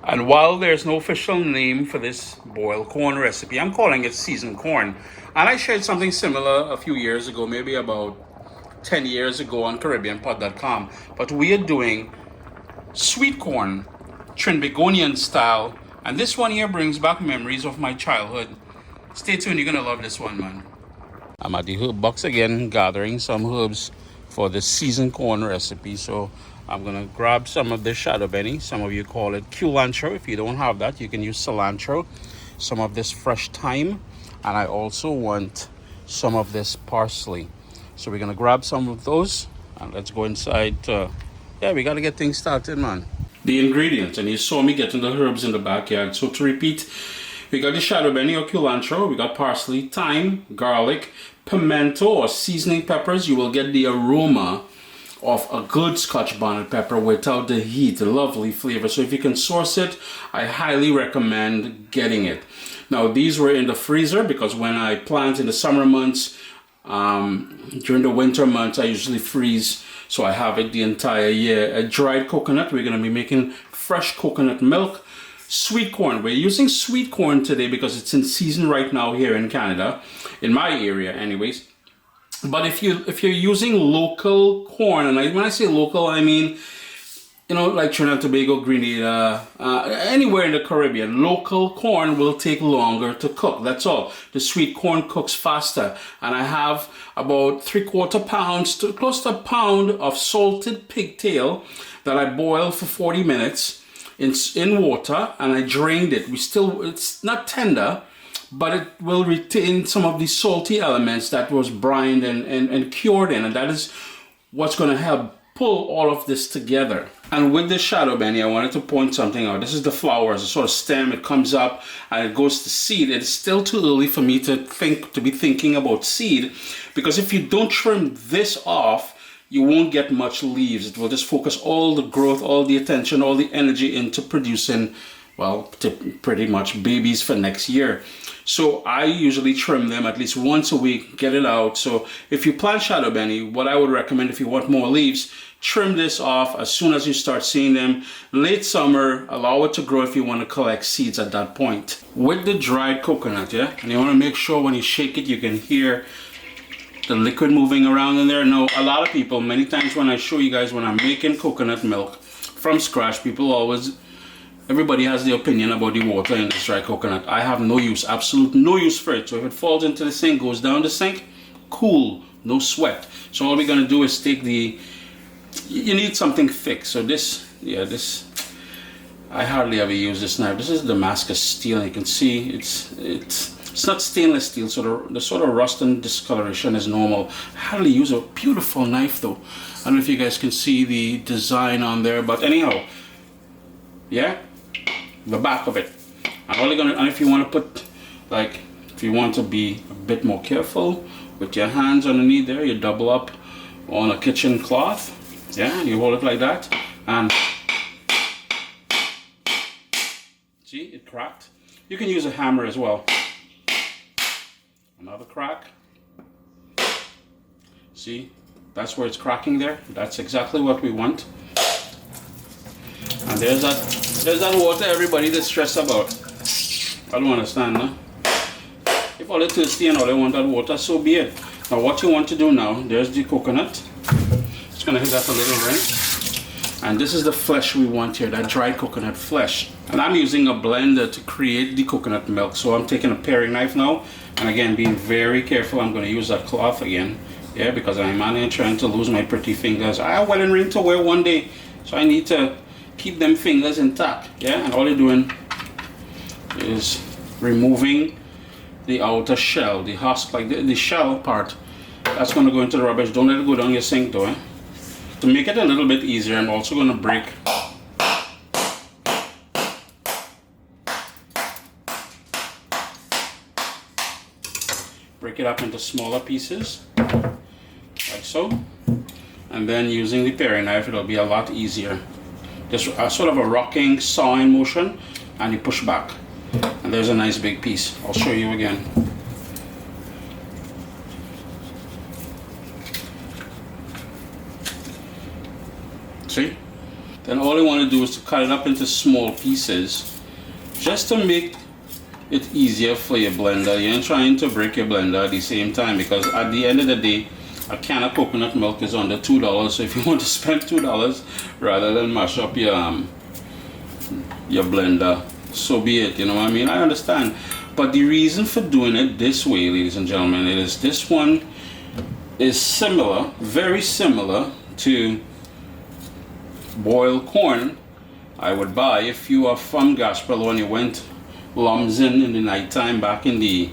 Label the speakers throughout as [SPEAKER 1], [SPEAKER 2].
[SPEAKER 1] And while there's no official name for this boiled corn recipe, I'm calling it seasoned corn. And I shared something similar a few years ago, maybe about 10 years ago on CaribbeanPod.com. But we are doing sweet corn, Trinbagonian style. And this one here brings back memories of my childhood. Stay tuned, you're going to love this one, man. I'm at the herb box again, gathering some herbs for the seasoned corn recipe. So I'm gonna grab some of the shadow benny. Some of you call it culantro. If you don't have that, you can use cilantro. Some of this fresh thyme, and I also want some of this parsley. So we're gonna grab some of those, and let's go inside. We gotta get things started, man. The ingredients, and you saw me getting the herbs in the backyard. So to repeat, we got the shadow benny or culantro, we got parsley, thyme, garlic, pimento or seasoning peppers. You will get the aroma of a good Scotch bonnet pepper without the heat, a lovely flavor. So if you can source it, I highly recommend getting it. Now these were in the freezer because when I plant in the summer months, during the winter months, I usually freeze. So I have it the entire year. A dried coconut, we're gonna be making fresh coconut milk. Sweet corn, we're using sweet corn today because it's in season right now here in Canada, in my area anyways. But if you're using local corn, and when I say local, I mean, like Trinidad and Tobago, Grenada, anywhere in the Caribbean, local corn will take longer to cook. That's all. The sweet corn cooks faster. And I have about 3/4 pounds to close to a pound of salted pigtail that I boiled for 40 minutes in water, and I drained it. It's not tender, but it will retain some of the salty elements that was brined and cured in, and that is what's going to help pull all of this together. And with the shadow benny, I wanted to point something out. This is the flowers, a sort of stem. It comes up and it goes to seed. It's still too early for me to be thinking about seed, because if you don't trim this off, you won't get much leaves. It will just focus all the growth, all the attention, all the energy into producing, pretty much babies for next year. So I usually trim them at least once a week, get it out. So if you plant shadow benny, what I would recommend if you want more leaves, trim this off as soon as you start seeing them. Late summer, allow it to grow if you want to collect seeds at that point. With the dried coconut, and you want to make sure when you shake it, you can hear the liquid moving around in there. Now, a lot of people, many times when I show you guys when I'm making coconut milk from scratch, everybody has the opinion about the water in this dry coconut. I have no use, absolute no use for it. So if it falls into the sink, goes down the sink, cool, no sweat. So all we're gonna do is take you need something thick. So this, I hardly ever use this knife. This is Damascus steel. You can see it's not stainless steel, so the sort of rust and discoloration is normal. I hardly use a beautiful knife though. I don't know if you guys can see the design on there, but anyhow, the back of it. And if you want to put, if you want to be a bit more careful with your hands underneath there, you double up on a kitchen cloth. You hold it like that, and see, it cracked. You can use a hammer as well. Another crack. See, that's where it's cracking there. That's exactly what we want. And there's that water everybody that's stressed about. I don't understand, no? If all they're thirsty and all they want that water, so be it. Now what you want to do now, there's the coconut. Just gonna hit that a little ring. And this is the flesh we want here, that dried coconut flesh. And I'm using a blender to create the coconut milk. So I'm taking a paring knife now. And again, being very careful, I'm gonna use that cloth again. Because I'm on trying to lose my pretty fingers. I have a wedding ring to wear one day. So I need to keep them fingers intact. And all you're doing is removing the outer shell, the husk, like the shell part. That's going to go into the rubbish. Don't let it go down your sink though. To make it a little bit easier, I'm also going to break it up into smaller pieces, like so. And then using the paring knife, it'll be a lot easier. Just a sort of a rocking, sawing motion, and you push back. And there's a nice big piece. I'll show you again. See? Then all you want to do is to cut it up into small pieces, just to make it easier for your blender. You ain't trying to break your blender at the same time, because at the end of the day, a can of coconut milk is under $2. So if you want to spend $2 rather than mash up your blender, so be it. You know what I mean? I understand. But the reason for doing it this way, ladies and gentlemen, is this one is similar, very similar to boiled corn I would buy if you are from Gasparilla and you went Lumsden in the nighttime back in the,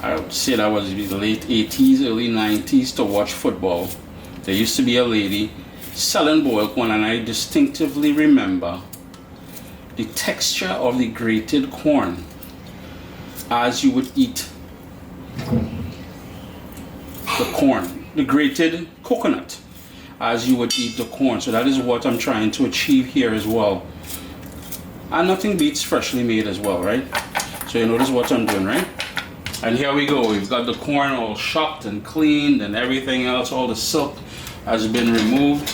[SPEAKER 1] I would say that was the late 80s, early 90s, to watch football. There used to be a lady selling boiled corn, and I distinctively remember the texture of the grated corn as you would eat the corn, the grated coconut as you would eat the corn. So that is what I'm trying to achieve here as well. And nothing beats freshly made as well, right? So you notice what I'm doing, right? And here we go. We've got the corn all shucked and cleaned and everything else. All the silk has been removed.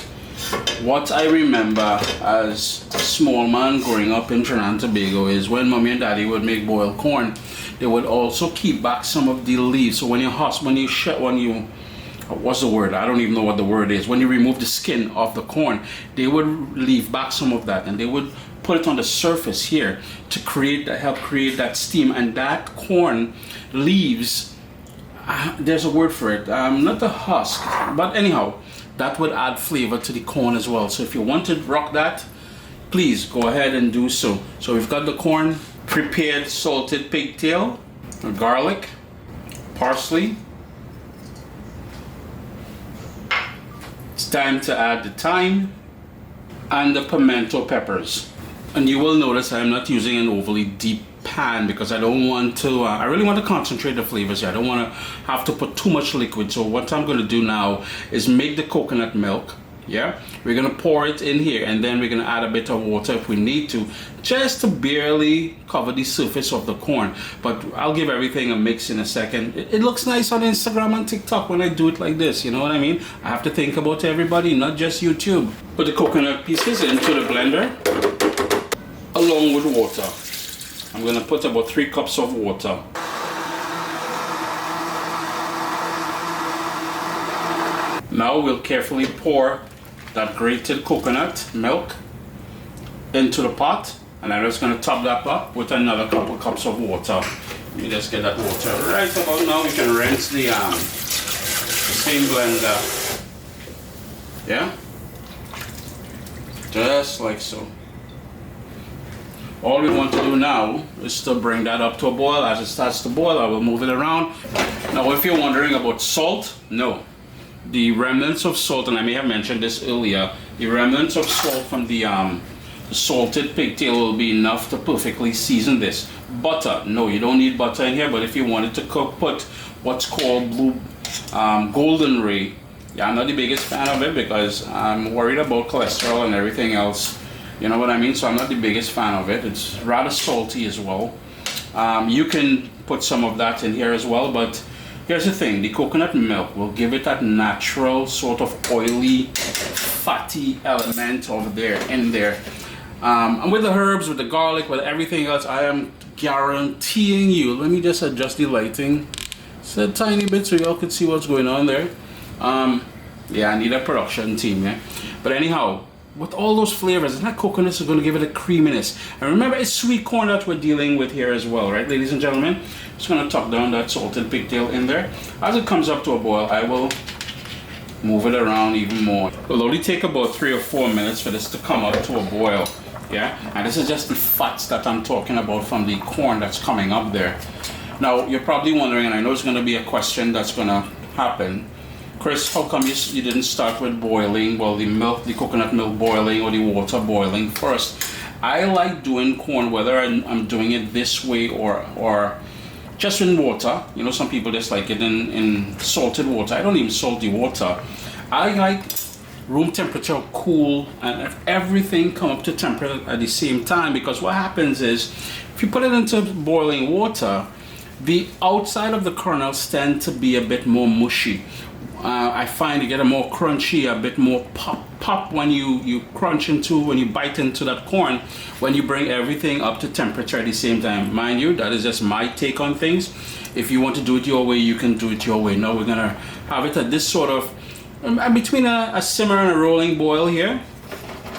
[SPEAKER 1] What I remember as a small man growing up in Trinidad and Tobago is when mommy and daddy would make boiled corn, they would also keep back some of the leaves. So when you what's the word? I don't even know what the word is. When you remove the skin off the corn, they would leave back some of that, and they would put it on the surface here to help create that steam. And that corn leaves, there's a word for it, not the husk, but anyhow, that would add flavor to the corn as well. So if you want to rock that, please go ahead and do so. So we've got the corn, prepared salted pigtail, garlic, parsley. It's time to add the thyme and the pimento peppers. And you will notice I'm not using an overly deep pan because I don't want to, I really want to concentrate the flavors here. I don't want to have to put too much liquid. So what I'm going to do now is make the coconut milk. Yeah, we're going to pour it in here, and then we're going to add a bit of water if we need to, just to barely cover the surface of the corn. But I'll give everything a mix in a second. It looks nice on Instagram and TikTok when I do it like this, you know what I mean? I have to think about everybody, not just YouTube. Put the coconut pieces into the blender along with water. I'm going to put about 3 cups of water. Now we'll carefully pour that grated coconut milk into the pot, and I'm just going to top that up with another couple cups of water. Let me just get that water right about now. We can rinse the same blender. Yeah, just like so. All we want to do now is to bring that up to a boil. As it starts to boil, I will move it around. Now if you're wondering about salt, no. The remnants of salt, and I may have mentioned this earlier, the remnants of salt from the salted pigtail will be enough to perfectly season this. Butter, no, you don't need butter in here, but if you wanted to cook, put what's called golden ray. Yeah, I'm not the biggest fan of it because I'm worried about cholesterol and everything else. You know what I mean? So I'm not the biggest fan of it. It's rather salty as well. You can put some of that in here as well, but here's the thing, the coconut milk will give it that natural sort of oily, fatty element over there, in there. And with the herbs, with the garlic, with everything else, I am guaranteeing you, let me just adjust the lighting. It's a tiny bit so y'all can see what's going on there. Yeah, I need a production team, yeah. But anyhow, with all those flavors, and that coconut is going to give it a creaminess. And remember, it's sweet corn that we're dealing with here as well, right, ladies and gentlemen? Just going to tuck down that salted pigtail in there. As it comes up to a boil, I will move it around even more. It'll only take about 3 or 4 minutes for this to come up to a boil, yeah? And this is just the fats that I'm talking about from the corn that's coming up there. Now, you're probably wondering, and I know it's going to be a question that's going to happen, Chris, how come you didn't start with boiling, well, the coconut milk boiling or the water boiling first? I like doing corn, whether I'm doing it this way or just in water. You know, some people just like it in salted water. I don't even salt the water. I like room temperature, cool, and everything come up to temperature at the same time, because what happens is, if you put it into boiling water, the outside of the kernels tend to be a bit more mushy. I find you get a more crunchy, a bit more pop when you crunch into, when you bite into that corn, when you bring everything up to temperature at the same time. Mind you, that is just my take on things. If you want to do it your way, you can do it your way. Now we're gonna have it at this sort of between a simmer and a rolling boil here.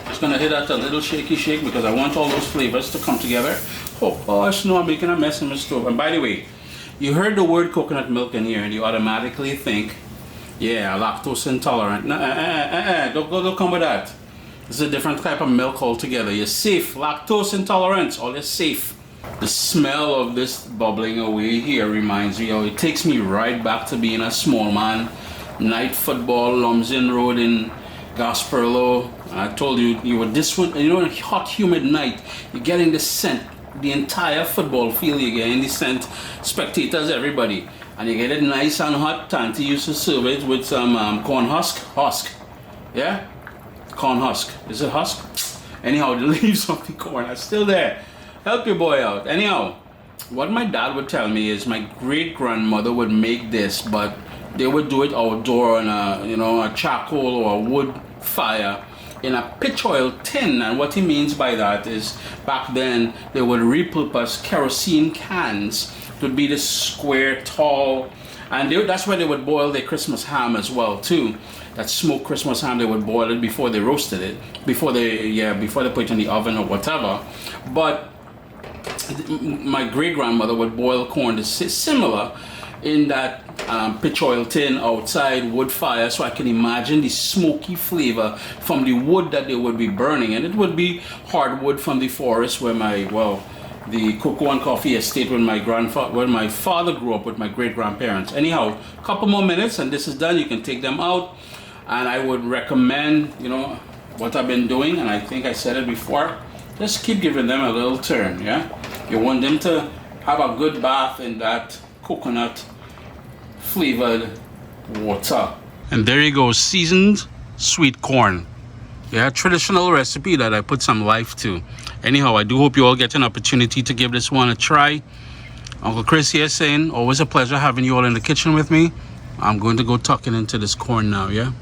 [SPEAKER 1] Just gonna hit at a little shaky shake because I want all those flavors to come together. Oh gosh, no, I'm making a mess in my stove. And by the way, you heard the word coconut milk in here and you automatically think, yeah, lactose intolerant. No, don't come with that. It's a different type of milk altogether. You're safe. Lactose intolerance, all is safe. The smell of this bubbling away here reminds me, it takes me right back to being a small man. Night football, Lumsden Road in Gasperlo. I told you, you were this one, a hot, humid night. You're getting the scent, the entire football field. You're getting the scent, spectators, everybody. And you get it nice and hot. Tanti used to serve it with some corn husk. Yeah? Corn husk. Is it husk? Anyhow, the leaves of the corn are still there. Help your boy out. Anyhow, what my dad would tell me is my great-grandmother would make this, but they would do it outdoor on a charcoal or a wood fire in a pitch oil tin. And what he means by that is back then they would repurpose kerosene cans. It would be this square, tall, and that's where they would boil their Christmas ham as well too. That smoked Christmas ham, they would boil it before they roasted it, before they put it in the oven or whatever. But my great grandmother would boil corn similar in that pitch oil tin outside, wood fire, so I can imagine the smoky flavor from the wood that they would be burning. And it would be hardwood from the forest where the cocoa and coffee estate when my father grew up with my great grandparents. Anyhow, a couple more minutes and this is done. You can take them out, and I would recommend, what I've been doing, and I think I said it before, just keep giving them a little turn. Yeah, you want them to have a good bath in that coconut flavored water. And there you go, seasoned sweet corn. Yeah, traditional recipe that I put some life to. Anyhow, I do hope you all get an opportunity to give this one a try. Uncle Chris here saying, always a pleasure having you all in the kitchen with me. I'm going to go tucking into this corn now, yeah?